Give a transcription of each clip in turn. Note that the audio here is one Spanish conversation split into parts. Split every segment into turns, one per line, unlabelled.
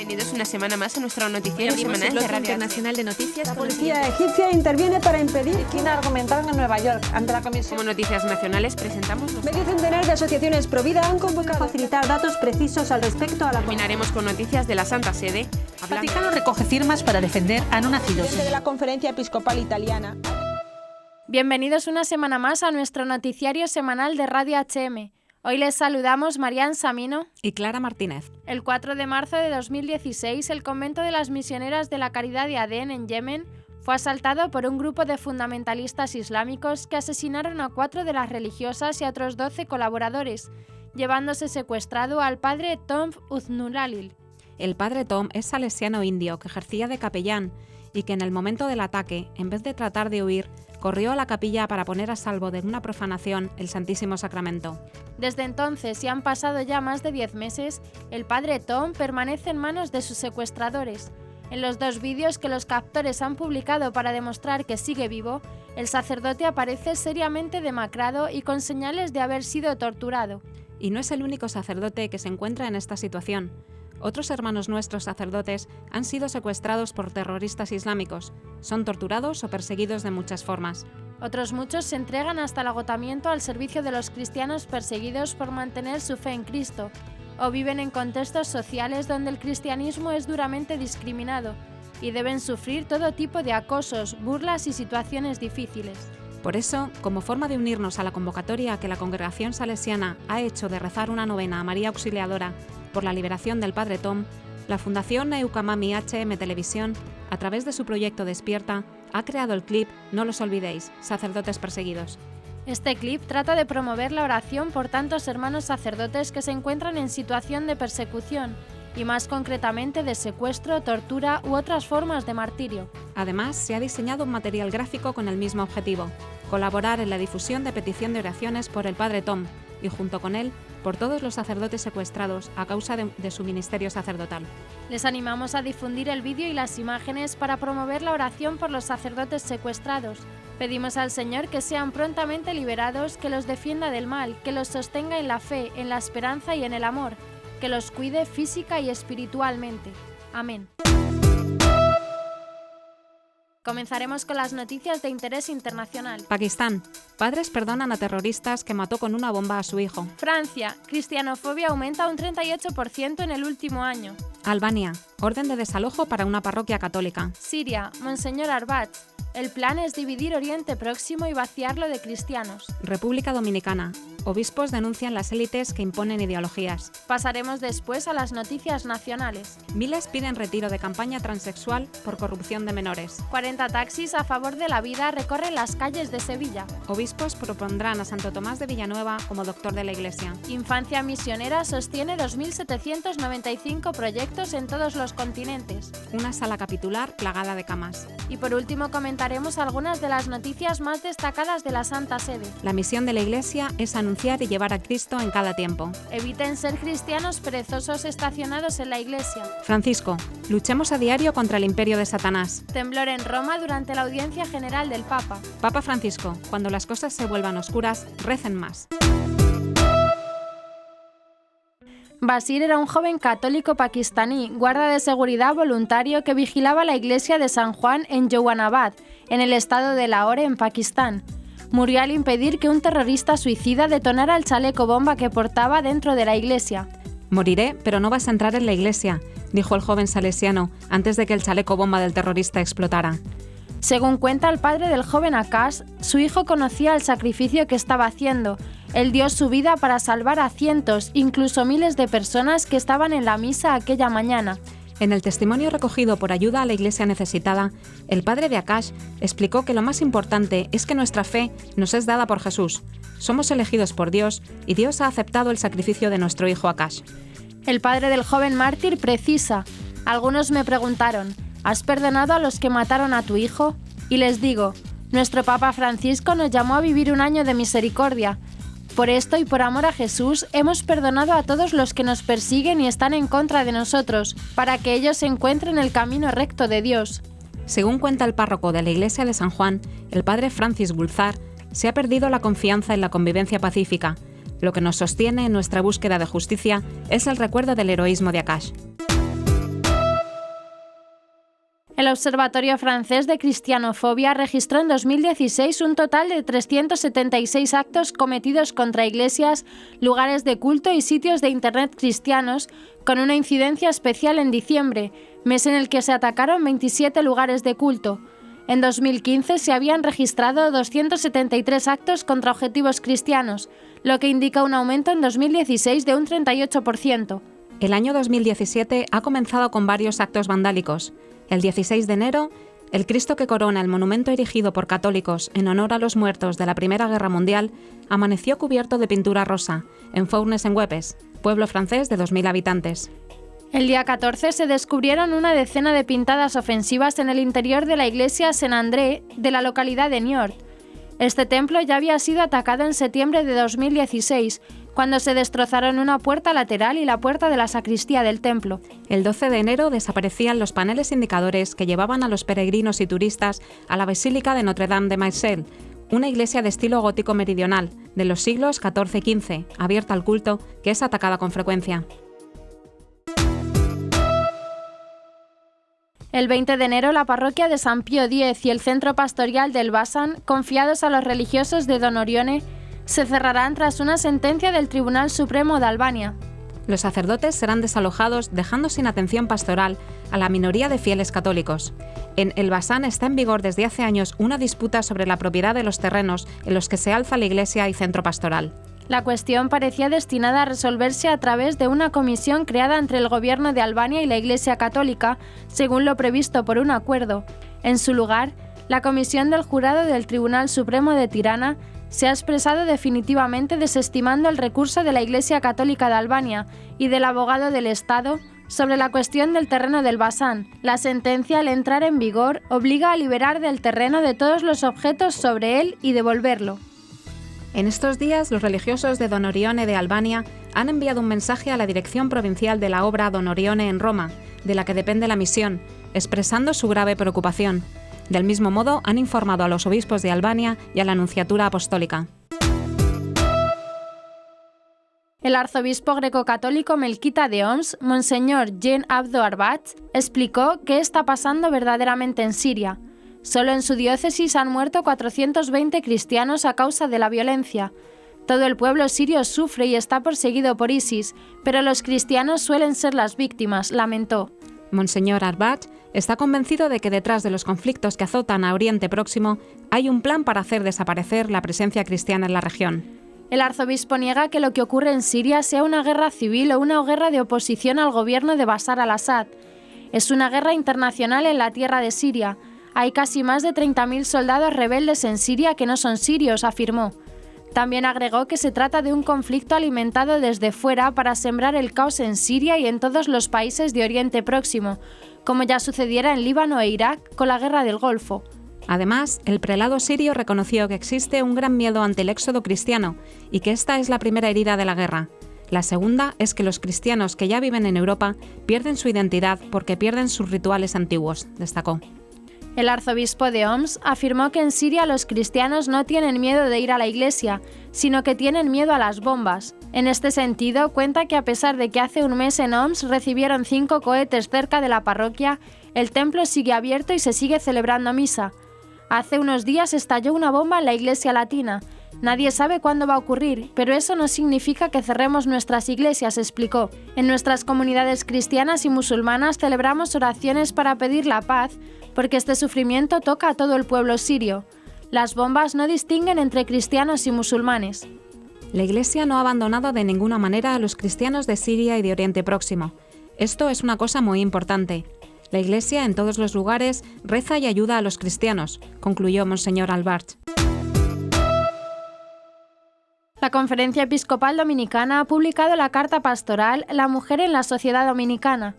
Bienvenidos una semana más a nuestro noticiero semanal de Radio
Internacional de Noticias.
La policía egipcia interviene para impedir que China argumentaron en Nueva York ante la comisión.
Como noticias nacionales presentamos
Medio centenar de asociaciones pro vida han convocado a facilitar datos precisos al respecto a la
Terminaremos con noticias de la Santa Sede.
El Vaticano recoge firmas para defender a no nacidos.
de la Conferencia Episcopal Italiana.
Bienvenidos una semana más a nuestro noticiario semanal de Radio HM. Hoy les saludamos Marian Samino
y Clara Martínez.
El 4 de marzo de 2016, el convento de las misioneras de la Caridad de Adén, en Yemen, fue asaltado por un grupo de fundamentalistas islámicos que asesinaron a 4 de las religiosas y a otros 12 colaboradores, llevándose secuestrado al padre Tom Uznulalil.
El padre Tom es salesiano indio que ejercía de capellán y que en el momento del ataque, en vez de tratar de huir, corrió a la capilla para poner a salvo de una profanación el Santísimo Sacramento.
Desde entonces, y han pasado ya más de 10 meses, el padre Tom permanece en manos de sus secuestradores. En los 2 vídeos que los captores han publicado para demostrar que sigue vivo, el sacerdote aparece seriamente demacrado y con señales de haber sido torturado.
Y no es el único sacerdote que se encuentra en esta situación. Otros hermanos nuestros sacerdotes han sido secuestrados por terroristas islámicos, son torturados o perseguidos de muchas formas.
Otros muchos se entregan hasta el agotamiento al servicio de los cristianos perseguidos por mantener su fe en Cristo, o viven en contextos sociales donde el cristianismo es duramente discriminado y deben sufrir todo tipo de acosos, burlas y situaciones difíciles.
Por eso, como forma de unirnos a la convocatoria que la Congregación Salesiana ha hecho de rezar una novena a María Auxiliadora por la liberación del padre Tom, la Fundación Eucamami HM Televisión, a través de su proyecto Despierta, ha creado el clip No los olvidéis, sacerdotes perseguidos.
Este clip trata de promover la oración por tantos hermanos sacerdotes que se encuentran en situación de persecución, y más concretamente de secuestro, tortura u otras formas de martirio.
Además, se ha diseñado un material gráfico con el mismo objetivo, colaborar en la difusión de petición de oraciones por el padre Tom, y junto con él, por todos los sacerdotes secuestrados a causa de su ministerio sacerdotal.
Les animamos a difundir el vídeo y las imágenes para promover la oración por los sacerdotes secuestrados. Pedimos al Señor que sean prontamente liberados, que los defienda del mal, que los sostenga en la fe, en la esperanza y en el amor, que los cuide física y espiritualmente. Amén. Comenzaremos con las noticias de interés internacional.
Pakistán. Padres perdonan a terroristas que mató con una bomba a su hijo.
Francia. Cristianofobia aumenta un 38% en el último año.
Albania. Orden de desalojo para una parroquia católica.
Siria. Monseñor Arbatz. El plan es dividir Oriente Próximo y vaciarlo de cristianos.
República Dominicana. Obispos denuncian las élites que imponen ideologías.
Pasaremos después a las noticias nacionales.
Miles piden retiro de campaña transexual por corrupción de menores.
40 taxis a favor de la vida recorren las calles de Sevilla.
Obispos propondrán a Santo Tomás de Villanueva como doctor de la Iglesia.
Infancia Misionera sostiene 2.795 proyectos en todos los continentes.
Una sala capitular plagada de camas.
Y por último comentaremos algunas de las noticias más destacadas de la Santa Sede.
La misión de la Iglesia es anunciar y llevar a Cristo en cada tiempo.
Eviten ser cristianos perezosos estacionados en la Iglesia.
Francisco, luchemos a diario contra el imperio de Satanás.
Temblor en Roma durante la audiencia general del Papa.
Papa Francisco, cuando las cosas se vuelvan oscuras, recen más.
Basir era un joven católico pakistaní, guarda de seguridad voluntario que vigilaba la iglesia de San Juan en Jawanabad, en el estado de Lahore, en Pakistán. Murió al impedir que un terrorista suicida detonara el chaleco bomba que portaba dentro de la iglesia.
Moriré, pero no vas a entrar en la iglesia, dijo el joven salesiano antes de que el chaleco bomba del terrorista explotara.
Según cuenta el padre del joven Akash, su hijo conocía el sacrificio que estaba haciendo. Él dio su vida para salvar a cientos, incluso miles de personas que estaban en la misa aquella mañana.
En el testimonio recogido por Ayuda a la Iglesia Necesitada, el padre de Akash explicó que lo más importante es que nuestra fe nos es dada por Jesús. Somos elegidos por Dios y Dios ha aceptado el sacrificio de nuestro hijo Akash.
El padre del joven mártir precisa: algunos me preguntaron, ¿has perdonado a los que mataron a tu hijo? Y les digo, nuestro Papa Francisco nos llamó a vivir un año de misericordia. Por esto y por amor a Jesús, hemos perdonado a todos los que nos persiguen y están en contra de nosotros, para que ellos encuentren el camino recto de Dios.
Según cuenta el párroco de la iglesia de San Juan, el padre Francis Gulzar, se ha perdido la confianza en la convivencia pacífica. Lo que nos sostiene en nuestra búsqueda de justicia es el recuerdo del heroísmo de Akash.
El Observatorio Francés de Cristianofobia registró en 2016 un total de 376 actos cometidos contra iglesias, lugares de culto y sitios de Internet cristianos, con una incidencia especial en diciembre, mes en el que se atacaron 27 lugares de culto. En 2015 se habían registrado 273 actos contra objetivos cristianos, lo que indica un aumento en 2016 de un 38%.
El año 2017 ha comenzado con varios actos vandálicos. El 16 de enero, el Cristo que corona el monumento erigido por católicos en honor a los muertos de la Primera Guerra Mundial amaneció cubierto de pintura rosa, en Fournes-en-Wepes, pueblo francés de 2.000 habitantes.
El día 14 se descubrieron una decena de pintadas ofensivas en el interior de la iglesia Saint-André de la localidad de Niort. Este templo ya había sido atacado en septiembre de 2016, cuando se destrozaron una puerta lateral y la puerta de la sacristía del templo.
El 12 de enero desaparecían los paneles indicadores que llevaban a los peregrinos y turistas a la Basílica de Notre-Dame de Marseille, una iglesia de estilo gótico meridional, de los siglos XIV y XV, abierta al culto, que es atacada con frecuencia.
El 20 de enero, la parroquia de San Pío X y el centro pastoral del Basan, confiados a los religiosos de Don Orione, se cerrarán tras una sentencia del Tribunal Supremo de Albania.
Los sacerdotes serán desalojados, dejando sin atención pastoral a la minoría de fieles católicos. En El Basan está en vigor desde hace años una disputa sobre la propiedad de los terrenos en los que se alza la iglesia y centro pastoral.
La cuestión parecía destinada a resolverse a través de una comisión creada entre el gobierno de Albania y la Iglesia Católica, según lo previsto por un acuerdo. En su lugar, la comisión del jurado del Tribunal Supremo de Tirana se ha expresado definitivamente desestimando el recurso de la Iglesia Católica de Albania y del abogado del Estado sobre la cuestión del terreno del Basan. La sentencia, al entrar en vigor, obliga a liberar del terreno de todos los objetos sobre él y devolverlo.
En estos días, los religiosos de Don Orione de Albania han enviado un mensaje a la Dirección Provincial de la Obra Don Orione en Roma, de la que depende la misión, expresando su grave preocupación. Del mismo modo, han informado a los obispos de Albania y a la Nunciatura Apostólica.
El arzobispo greco-católico melquita de Homs, Monseñor Jean Abdo Arbat, explicó qué está pasando verdaderamente en Siria. Solo en su diócesis han muerto 420 cristianos a causa de la violencia. Todo el pueblo sirio sufre y está perseguido por ISIS, pero los cristianos suelen ser las víctimas, lamentó.
Monseñor Arbat está convencido de que detrás de los conflictos que azotan a Oriente Próximo hay un plan para hacer desaparecer la presencia cristiana en la región.
El arzobispo niega que lo que ocurre en Siria sea una guerra civil o una guerra de oposición al gobierno de Bashar al-Assad. Es una guerra internacional en la tierra de Siria. Hay casi más de 30.000 soldados rebeldes en Siria que no son sirios, afirmó. También agregó que se trata de un conflicto alimentado desde fuera para sembrar el caos en Siria y en todos los países de Oriente Próximo, como ya sucediera en Líbano e Irak con la Guerra del Golfo.
Además, el prelado sirio reconoció que existe un gran miedo ante el éxodo cristiano y que esta es la primera herida de la guerra. La segunda es que los cristianos que ya viven en Europa pierden su identidad porque pierden sus rituales antiguos, destacó.
El arzobispo de Homs afirmó que en Siria los cristianos no tienen miedo de ir a la iglesia, sino que tienen miedo a las bombas. En este sentido, cuenta que a pesar de que hace un mes en Homs recibieron 5 cohetes cerca de la parroquia, el templo sigue abierto y se sigue celebrando misa. Hace unos días estalló una bomba en la iglesia latina. Nadie sabe cuándo va a ocurrir, pero eso no significa que cerremos nuestras iglesias, explicó. En nuestras comunidades cristianas y musulmanas celebramos oraciones para pedir la paz, porque este sufrimiento toca a todo el pueblo sirio. Las bombas no distinguen entre cristianos y musulmanes.
La Iglesia no ha abandonado de ninguna manera a los cristianos de Siria y de Oriente Próximo. Esto es una cosa muy importante. La Iglesia en todos los lugares reza y ayuda a los cristianos, concluyó Monseñor Albart.
La Conferencia Episcopal Dominicana ha publicado la carta pastoral La mujer en la sociedad dominicana.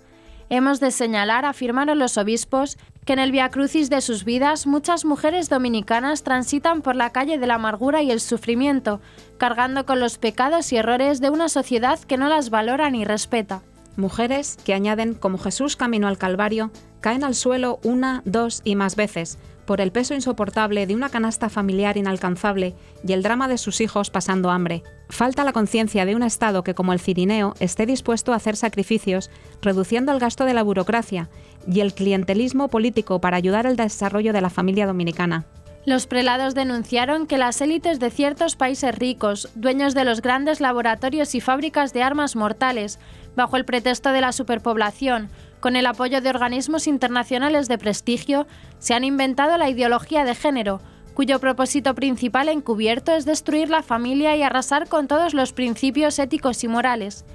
Hemos de señalar, afirmaron los obispos, que en el Vía Crucis de sus vidas muchas mujeres dominicanas transitan por la calle de la amargura y el sufrimiento, cargando con los pecados y errores de una sociedad que no las valora ni respeta.
Mujeres que añaden, como Jesús camino al Calvario, caen al suelo 1, 2 y más veces, por el peso insoportable de una canasta familiar inalcanzable y el drama de sus hijos pasando hambre. Falta la conciencia de un Estado que, como el Cirineo, esté dispuesto a hacer sacrificios, reduciendo el gasto de la burocracia y el clientelismo político para ayudar al desarrollo de la familia dominicana.
Los prelados denunciaron que las élites de ciertos países ricos, dueños de los grandes laboratorios y fábricas de armas mortales, bajo el pretexto de la superpoblación, con el apoyo de organismos internacionales de prestigio, se han inventado la ideología de género, cuyo propósito principal encubierto es destruir la familia y arrasar con todos los principios éticos y morales.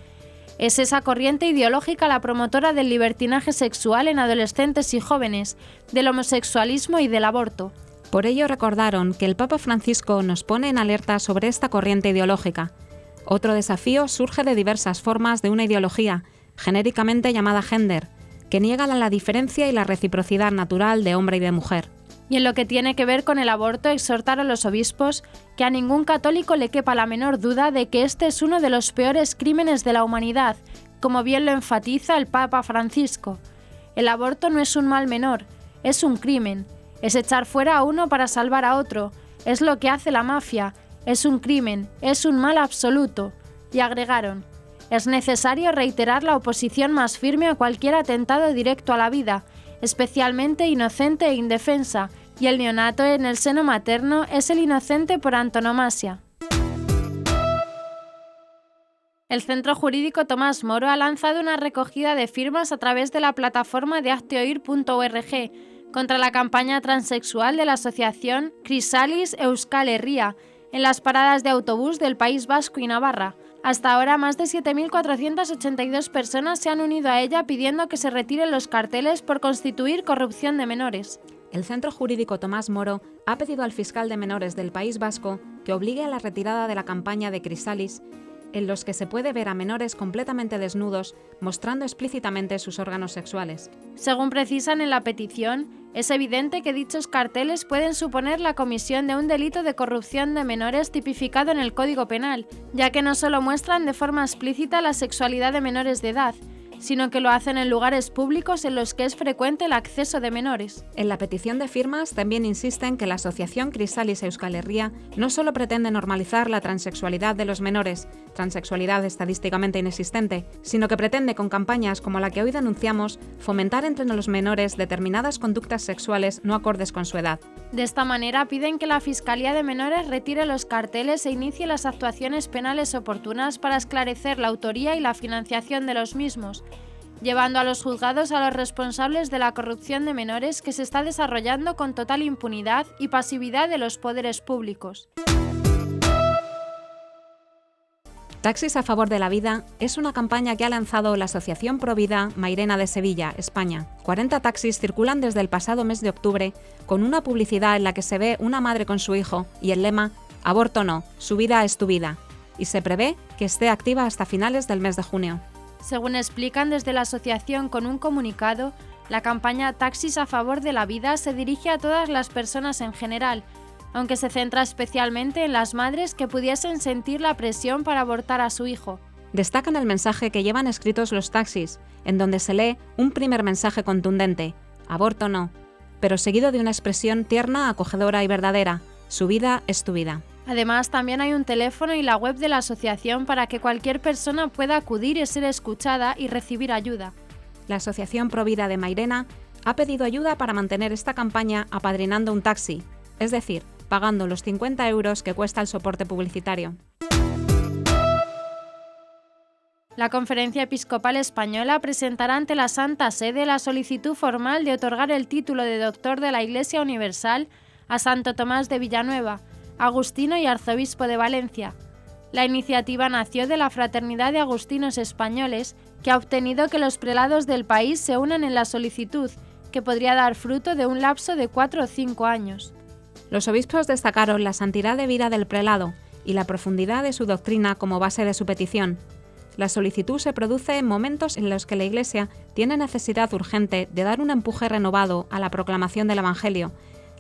Es esa corriente ideológica la promotora del libertinaje sexual en adolescentes y jóvenes, del homosexualismo y del aborto.
Por ello recordaron que el Papa Francisco nos pone en alerta sobre esta corriente ideológica. Otro desafío surge de diversas formas de una ideología, genéricamente llamada gender, que niega la diferencia y la reciprocidad natural de hombre y de mujer.
Y en lo que tiene que ver con el aborto, exhortaron los obispos que a ningún católico le quepa la menor duda de que este es uno de los peores crímenes de la humanidad, como bien lo enfatiza el Papa Francisco. El aborto no es un mal menor, es un crimen. Es echar fuera a uno para salvar a otro. Es lo que hace la mafia. Es un crimen. Es un mal absoluto. Y agregaron: es necesario reiterar la oposición más firme a cualquier atentado directo a la vida, especialmente inocente e indefensa, y el neonato en el seno materno es el inocente por antonomasia. El Centro Jurídico Tomás Moro ha lanzado una recogida de firmas a través de la plataforma de hazteoír.org contra la campaña transexual de la asociación Crisalis Euskal Herria en las paradas de autobús del País Vasco y Navarra. Hasta ahora, más de 7.482 personas se han unido a ella pidiendo que se retiren los carteles por constituir corrupción de menores.
El Centro Jurídico Tomás Moro ha pedido al fiscal de menores del País Vasco que obligue a la retirada de la campaña de Crisalis, en los que se puede ver a menores completamente desnudos, mostrando explícitamente sus órganos sexuales.
Según precisan en la petición, es evidente que dichos carteles pueden suponer la comisión de un delito de corrupción de menores tipificado en el Código Penal, ya que no solo muestran de forma explícita la sexualidad de menores de edad, sino que lo hacen en lugares públicos en los que es frecuente el acceso de menores.
En la petición de firmas también insisten que la asociación Crisalis Euskal Herria no solo pretende normalizar la transexualidad de los menores, transexualidad estadísticamente inexistente, sino que pretende, con campañas como la que hoy denunciamos, fomentar entre los menores determinadas conductas sexuales no acordes con su edad.
De esta manera piden que la Fiscalía de Menores retire los carteles e inicie las actuaciones penales oportunas para esclarecer la autoría y la financiación de los mismos, llevando a los juzgados a los responsables de la corrupción de menores que se está desarrollando con total impunidad y pasividad de los poderes públicos.
Taxis a favor de la vida es una campaña que ha lanzado la Asociación Provida Mairena de Sevilla, España. 40 taxis circulan desde el pasado mes de octubre con una publicidad en la que se ve una madre con su hijo y el lema «Aborto no, su vida es tu vida», y se prevé que esté activa hasta finales del mes de junio.
Según explican desde la asociación con un comunicado, la campaña Taxis a favor de la vida se dirige a todas las personas en general, aunque se centra especialmente en las madres que pudiesen sentir la presión para abortar a su hijo.
Destacan el mensaje que llevan escritos los taxis, en donde se lee un primer mensaje contundente, aborto no, pero seguido de una expresión tierna, acogedora y verdadera, su vida es tu vida.
Además, también hay un teléfono y la web de la asociación para que cualquier persona pueda acudir y ser escuchada y recibir ayuda.
La Asociación Provida de Mairena ha pedido ayuda para mantener esta campaña apadrinando un taxi, es decir, pagando los 50 € que cuesta el soporte publicitario.
La Conferencia Episcopal Española presentará ante la Santa Sede la solicitud formal de otorgar el título de Doctor de la Iglesia Universal a Santo Tomás de Villanueva, agustino y arzobispo de Valencia. La iniciativa nació de la Fraternidad de Agustinos Españoles, que ha obtenido que los prelados del país se unan en la solicitud, que podría dar fruto de un lapso de 4 o 5 años.
Los obispos destacaron la santidad de vida del prelado y la profundidad de su doctrina como base de su petición. La solicitud se produce en momentos en los que la Iglesia tiene necesidad urgente de dar un empuje renovado a la proclamación del Evangelio,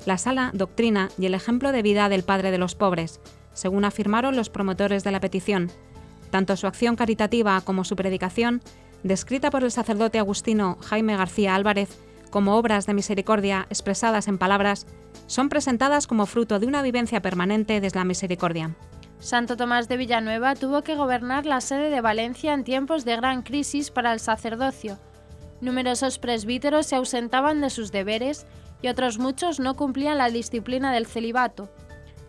la sana doctrina y el ejemplo de vida del Padre de los pobres, según afirmaron los promotores de la petición. Tanto su acción caritativa como su predicación descrita por el sacerdote agustino Jaime García Álvarez como obras de misericordia expresadas en palabras, son presentadas como fruto de una vivencia permanente desde la misericordia.
Santo Tomás de Villanueva tuvo que gobernar la sede de Valencia en tiempos de gran crisis para el sacerdocio. Numerosos presbíteros se ausentaban de sus deberes y otros muchos no cumplían la disciplina del celibato.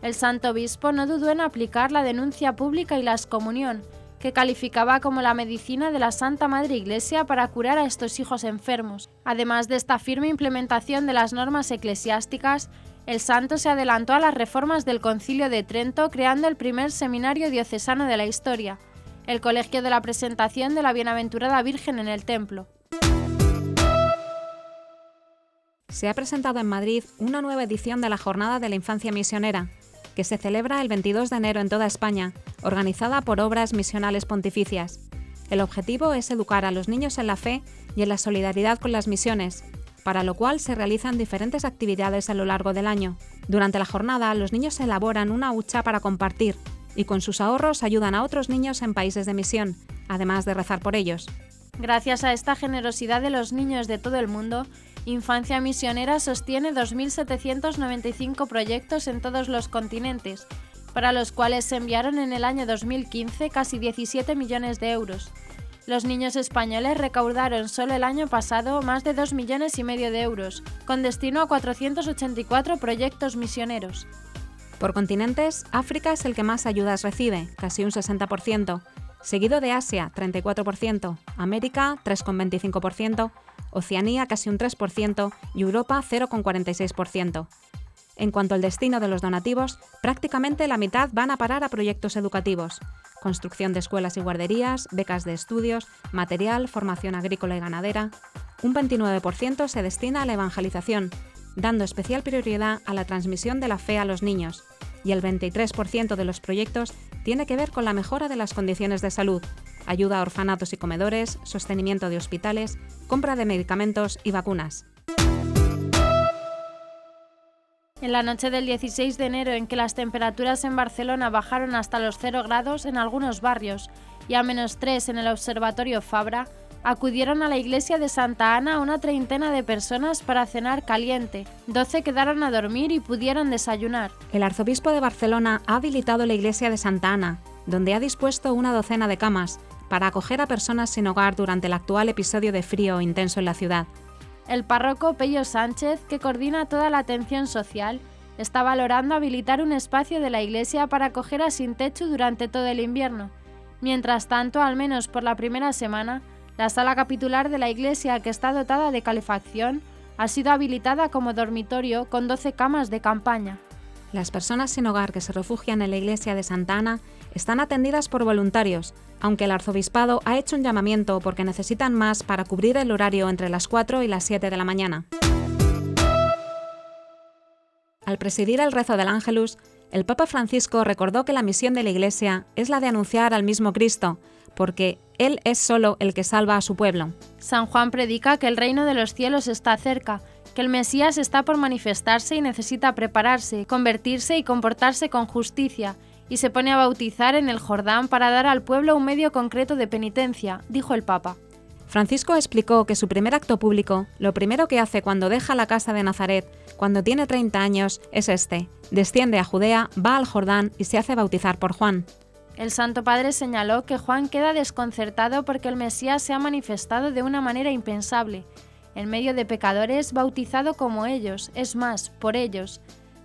El santo obispo no dudó en aplicar la denuncia pública y la excomunión, que calificaba como la medicina de la Santa Madre Iglesia para curar a estos hijos enfermos. Además de esta firme implementación de las normas eclesiásticas, el santo se adelantó a las reformas del Concilio de Trento, creando el primer seminario diocesano de la historia, el Colegio de la Presentación de la Bienaventurada Virgen en el Templo.
Se ha presentado en Madrid una nueva edición de la Jornada de la Infancia Misionera, que se celebra el 22 de enero en toda España, organizada por Obras Misionales Pontificias. El objetivo es educar a los niños en la fe y en la solidaridad con las misiones, para lo cual se realizan diferentes actividades a lo largo del año. Durante la jornada, los niños elaboran una hucha para compartir y con sus ahorros ayudan a otros niños en países de misión, además de rezar por ellos.
Gracias a esta generosidad de los niños de todo el mundo, Infancia Misionera sostiene 2.795 proyectos en todos los continentes, para los cuales se enviaron en el año 2015 casi 17 millones de euros. Los niños españoles recaudaron solo el año pasado más de 2,5 millones de euros, con destino a 484 proyectos misioneros.
Por continentes, África es el que más ayudas recibe, casi un 60%, seguido de Asia, 34%, América, 3,25%, Oceanía, casi un 3%, y Europa, 0,46%. En cuanto al destino de los donativos, prácticamente la mitad van a parar a proyectos educativos: construcción de escuelas y guarderías, becas de estudios, material, formación agrícola y ganadera. Un 29% se destina a la evangelización, dando especial prioridad a la transmisión de la fe a los niños, y el 23% de los proyectos tiene que ver con la mejora de las condiciones de salud, ayuda a orfanatos y comedores, sostenimiento de hospitales, compra de medicamentos y vacunas.
En la noche del 16 de enero, en que las temperaturas en Barcelona bajaron hasta los 0 grados en algunos barrios y a -3 en el Observatorio Fabra, acudieron a la iglesia de Santa Ana una treintena de personas para cenar caliente. 12 quedaron a dormir y pudieron desayunar.
El arzobispo de Barcelona ha habilitado la iglesia de Santa Ana, donde ha dispuesto una docena de camas para acoger a personas sin hogar durante el actual episodio de frío intenso en la ciudad.
El párroco Pello Sánchez, que coordina toda la atención social, está valorando habilitar un espacio de la iglesia para acoger a sin techo durante todo el invierno. Mientras tanto, al menos por la primera semana, la sala capitular de la iglesia, que está dotada de calefacción, ha sido habilitada como dormitorio con 12 camas de campaña.
Las personas sin hogar que se refugian en la iglesia de Santa Ana están atendidas por voluntarios, aunque el arzobispado ha hecho un llamamiento porque necesitan más para cubrir el horario entre las 4 y las 7 de la mañana. Al presidir el rezo del Ángelus, el Papa Francisco recordó que la misión de la Iglesia es la de anunciar al mismo Cristo, porque Él es solo el que salva a su pueblo.
San Juan predica que el reino de los cielos está cerca, que el Mesías está por manifestarse y necesita prepararse, convertirse y comportarse con justicia, y se pone a bautizar en el Jordán para dar al pueblo un medio concreto de penitencia, dijo el Papa.
Francisco explicó que su primer acto público, lo primero que hace cuando deja la casa de Nazaret, cuando tiene 30 años, es este: desciende a Judea, va al Jordán y se hace bautizar por Juan.
El Santo Padre señaló que Juan queda desconcertado porque el Mesías se ha manifestado de una manera impensable, en medio de pecadores, bautizado como ellos, es más, por ellos.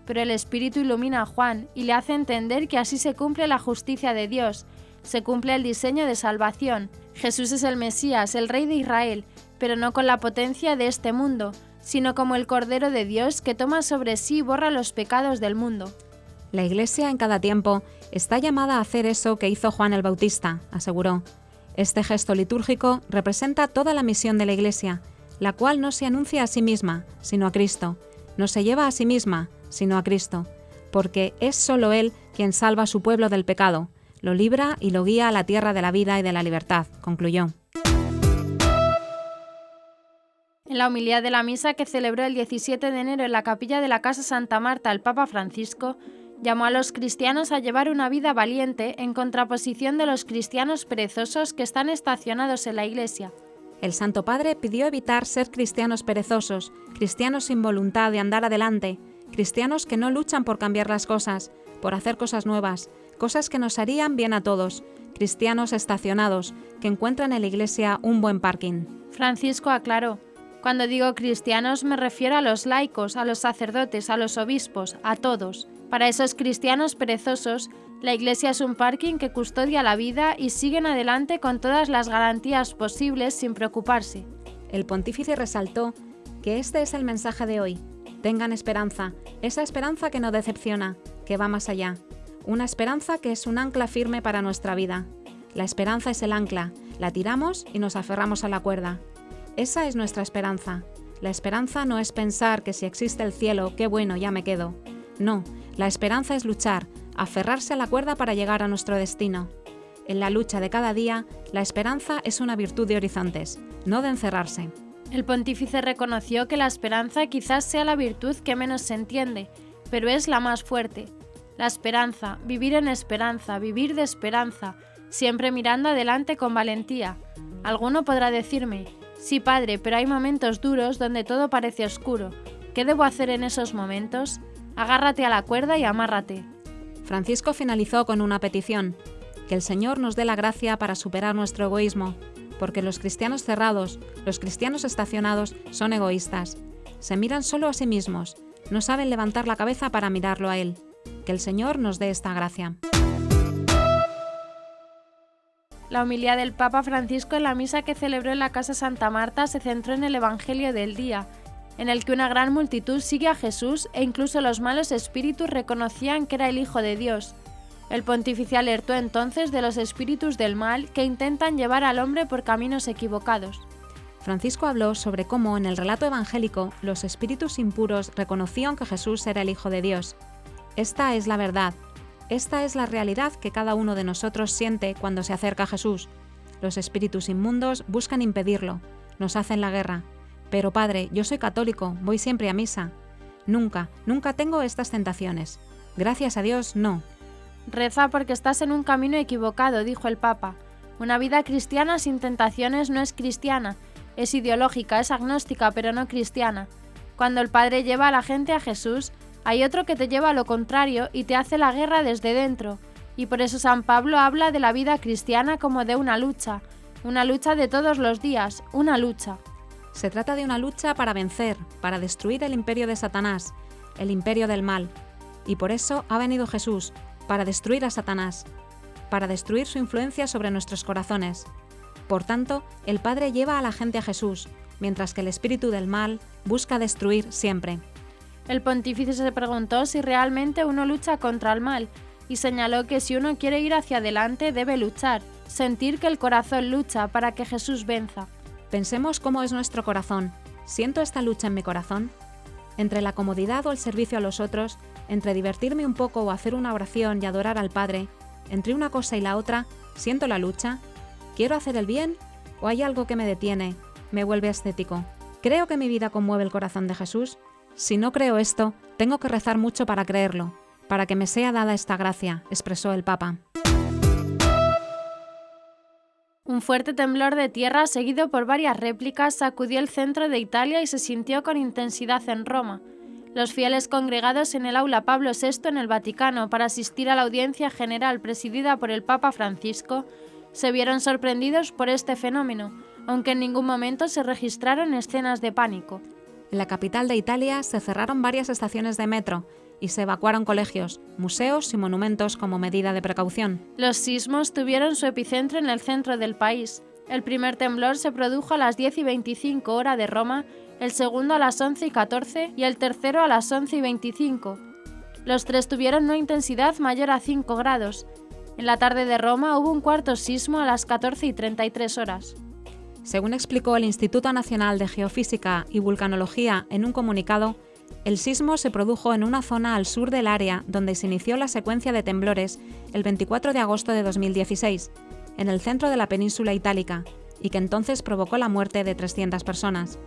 Pero el Espíritu ilumina a Juan y le hace entender que así se cumple la justicia de Dios, se cumple el diseño de salvación. Jesús es el Mesías, el Rey de Israel, pero no con la potencia de este mundo, sino como el Cordero de Dios que toma sobre sí y borra los pecados del mundo.
La Iglesia en cada tiempo está llamada a hacer eso que hizo Juan el Bautista, aseguró. Este gesto litúrgico representa toda la misión de la Iglesia, la cual no se anuncia a sí misma, sino a Cristo. No se lleva a sí misma, sino a Cristo, porque es solo Él quien salva a su pueblo del pecado, lo libra y lo guía a la tierra de la vida y de la libertad, concluyó.
En la homilía de la misa que celebró el 17 de enero en la capilla de la Casa Santa Marta el Papa Francisco, Llamó a los cristianos a llevar una vida valiente en contraposición de los cristianos perezosos que están estacionados en la Iglesia.
El Santo Padre pidió evitar ser cristianos perezosos, cristianos sin voluntad de andar adelante, cristianos que no luchan por cambiar las cosas, por hacer cosas nuevas, cosas que nos harían bien a todos, cristianos estacionados, que encuentran en la Iglesia un buen parking.
Francisco aclaró: cuando digo cristianos me refiero a los laicos, a los sacerdotes, a los obispos, a todos. Para esos cristianos perezosos, la Iglesia es un parking que custodia la vida y siguen adelante con todas las garantías posibles sin preocuparse.
El pontífice resaltó que este es el mensaje de hoy. Tengan esperanza, esa esperanza que no decepciona, que va más allá. Una esperanza que es un ancla firme para nuestra vida. La esperanza es el ancla, la tiramos y nos aferramos a la cuerda. Esa es nuestra esperanza. La esperanza no es pensar que si existe el cielo, qué bueno, ya me quedo. No, la esperanza es luchar, aferrarse a la cuerda para llegar a nuestro destino. En la lucha de cada día, la esperanza es una virtud de horizontes, no de encerrarse.
El pontífice reconoció que la esperanza quizás sea la virtud que menos se entiende, pero es la más fuerte. La esperanza, vivir en esperanza, vivir de esperanza, siempre mirando adelante con valentía. Alguno podrá decirme: sí, padre, pero hay momentos duros donde todo parece oscuro. ¿Qué debo hacer en esos momentos? Agárrate a la cuerda y amárrate.
Francisco finalizó con una petición: que el Señor nos dé la gracia para superar nuestro egoísmo, porque los cristianos cerrados, los cristianos estacionados, son egoístas. Se miran solo a sí mismos, no saben levantar la cabeza para mirarlo a Él. Que el Señor nos dé esta gracia.
La homilía del Papa Francisco en la misa que celebró en la Casa Santa Marta se centró en el Evangelio del día, en el que una gran multitud sigue a Jesús e incluso los malos espíritus reconocían que era el Hijo de Dios. El pontífice alertó entonces de los espíritus del mal que intentan llevar al hombre por caminos equivocados.
Francisco habló sobre cómo en el relato evangélico los espíritus impuros reconocían que Jesús era el Hijo de Dios. Esta es la verdad. Esta es la realidad que cada uno de nosotros siente cuando se acerca a Jesús. Los espíritus inmundos buscan impedirlo, nos hacen la guerra. Pero padre, yo soy católico, voy siempre a misa. Nunca tengo estas tentaciones. Gracias a Dios, no.
Reza porque estás en un camino equivocado, dijo el Papa. Una vida cristiana sin tentaciones no es cristiana, es ideológica, es agnóstica, pero no cristiana. Cuando el Padre lleva a la gente a Jesús, hay otro que te lleva a lo contrario y te hace la guerra desde dentro, y por eso San Pablo habla de la vida cristiana como de una lucha de todos los días, una lucha.
Se trata de una lucha para vencer, para destruir el imperio de Satanás, el imperio del mal, y por eso ha venido Jesús, para destruir a Satanás, para destruir su influencia sobre nuestros corazones. Por tanto, el Padre lleva a la gente a Jesús, mientras que el espíritu del mal busca destruir siempre.
El pontífice se preguntó si realmente uno lucha contra el mal y señaló que si uno quiere ir hacia adelante debe luchar, sentir que el corazón lucha para que Jesús venza.
Pensemos cómo es nuestro corazón. ¿Siento esta lucha en mi corazón? Entre la comodidad o el servicio a los otros, entre divertirme un poco o hacer una oración y adorar al Padre, entre una cosa y la otra, ¿siento la lucha? ¿Quiero hacer el bien? ¿O hay algo que me detiene, me vuelve ascético? ¿Creo que mi vida conmueve el corazón de Jesús? Si no creo esto, tengo que rezar mucho para creerlo, para que me sea dada esta gracia, expresó el Papa.
Un fuerte temblor de tierra, seguido por varias réplicas, sacudió el centro de Italia y se sintió con intensidad en Roma. Los fieles congregados en el aula Pablo VI en el Vaticano para asistir a la audiencia general presidida por el Papa Francisco se vieron sorprendidos por este fenómeno, aunque en ningún momento se registraron escenas de pánico.
En la capital de Italia se cerraron varias estaciones de metro y se evacuaron colegios, museos y monumentos como medida de precaución.
Los sismos tuvieron su epicentro en el centro del país. El primer temblor se produjo a las 10:25 hora de Roma, el segundo a las 11:14 y el tercero a las 11:25. Los tres tuvieron una intensidad mayor a 5 grados. En la tarde de Roma hubo un cuarto sismo a las 14:33 horas.
Según explicó el Instituto Nacional de Geofísica y Vulcanología en un comunicado, el sismo se produjo en una zona al sur del área donde se inició la secuencia de temblores el 24 de agosto de 2016, en el centro de la península itálica, y que entonces provocó la muerte de 300 personas.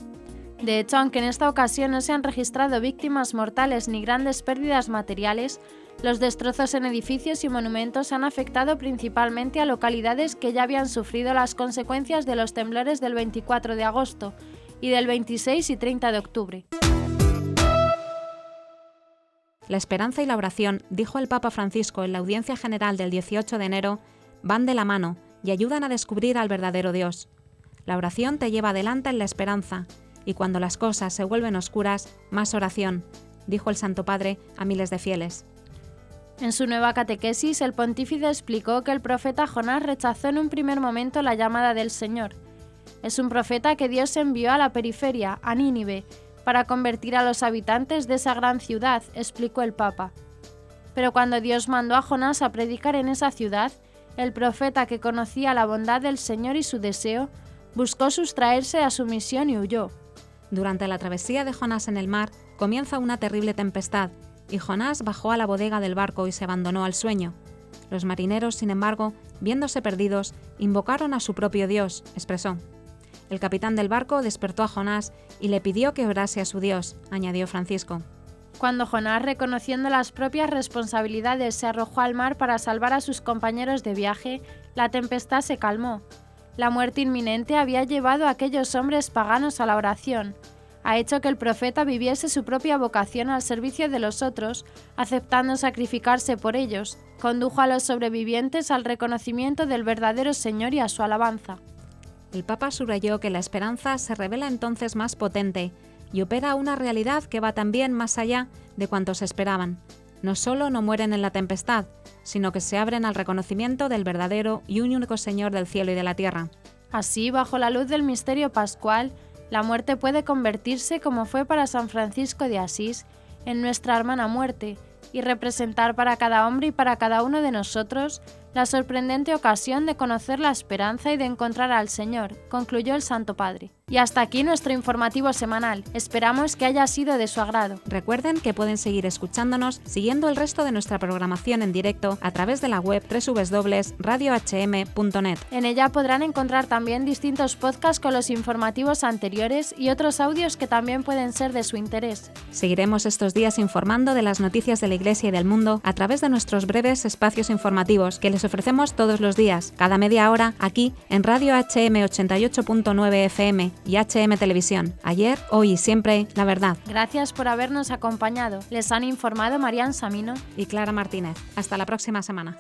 De hecho, aunque en esta ocasión no se han registrado víctimas mortales ni grandes pérdidas materiales, Los destrozos en edificios y monumentos han afectado principalmente a localidades que ya habían sufrido las consecuencias de los temblores del 24 de agosto y del 26 y 30 de octubre.
La esperanza y la oración, dijo el Papa Francisco en la audiencia general del 18 de enero, van de la mano y ayudan a descubrir al verdadero Dios. La oración te lleva adelante en la esperanza, y cuando las cosas se vuelven oscuras, más oración, dijo el Santo Padre a miles de fieles.
En su nueva catequesis, el pontífice explicó que el profeta Jonás rechazó en un primer momento la llamada del Señor. Es un profeta que Dios envió a la periferia, a Nínive, para convertir a los habitantes de esa gran ciudad, explicó el Papa. Pero cuando Dios mandó a Jonás a predicar en esa ciudad, el profeta, que conocía la bondad del Señor y su deseo, buscó sustraerse a su misión y huyó.
Durante la travesía de Jonás en el mar, comienza una terrible tempestad, y Jonás bajó a la bodega del barco y se abandonó al sueño. Los marineros, sin embargo, viéndose perdidos, invocaron a su propio Dios, expresó. El capitán del barco despertó a Jonás y le pidió que orase a su Dios, añadió Francisco.
Cuando Jonás, reconociendo las propias responsabilidades, se arrojó al mar para salvar a sus compañeros de viaje, la tempestad se calmó. La muerte inminente había llevado a aquellos hombres paganos a la oración. Ha hecho que el profeta viviese su propia vocación al servicio de los otros, aceptando sacrificarse por ellos. Condujo a los sobrevivientes al reconocimiento del verdadero Señor y a su alabanza.
El Papa subrayó que la esperanza se revela entonces más potente y opera una realidad que va también más allá de cuantos esperaban. No solo no mueren en la tempestad, sino que se abren al reconocimiento del verdadero y único Señor del cielo y de la tierra.
Así, bajo la luz del misterio pascual, la muerte puede convertirse, como fue para San Francisco de Asís, en nuestra hermana muerte, y representar para cada hombre y para cada uno de nosotros la sorprendente ocasión de conocer la esperanza y de encontrar al Señor, concluyó el Santo Padre. Y hasta aquí nuestro informativo semanal. Esperamos que haya sido de su agrado.
Recuerden que pueden seguir escuchándonos siguiendo el resto de nuestra programación en directo a través de la web www.radiohm.net.
En ella podrán encontrar también distintos podcasts con los informativos anteriores y otros audios que también pueden ser de su interés.
Seguiremos estos días informando de las noticias de la Iglesia y del mundo a través de nuestros breves espacios informativos que les ofrecemos todos los días, cada media hora, aquí en Radio HM 88.9 FM y HM Televisión. Ayer, hoy y siempre, la verdad.
Gracias por habernos acompañado. Les han informado Marian Samino
y Clara Martínez. Hasta la próxima semana.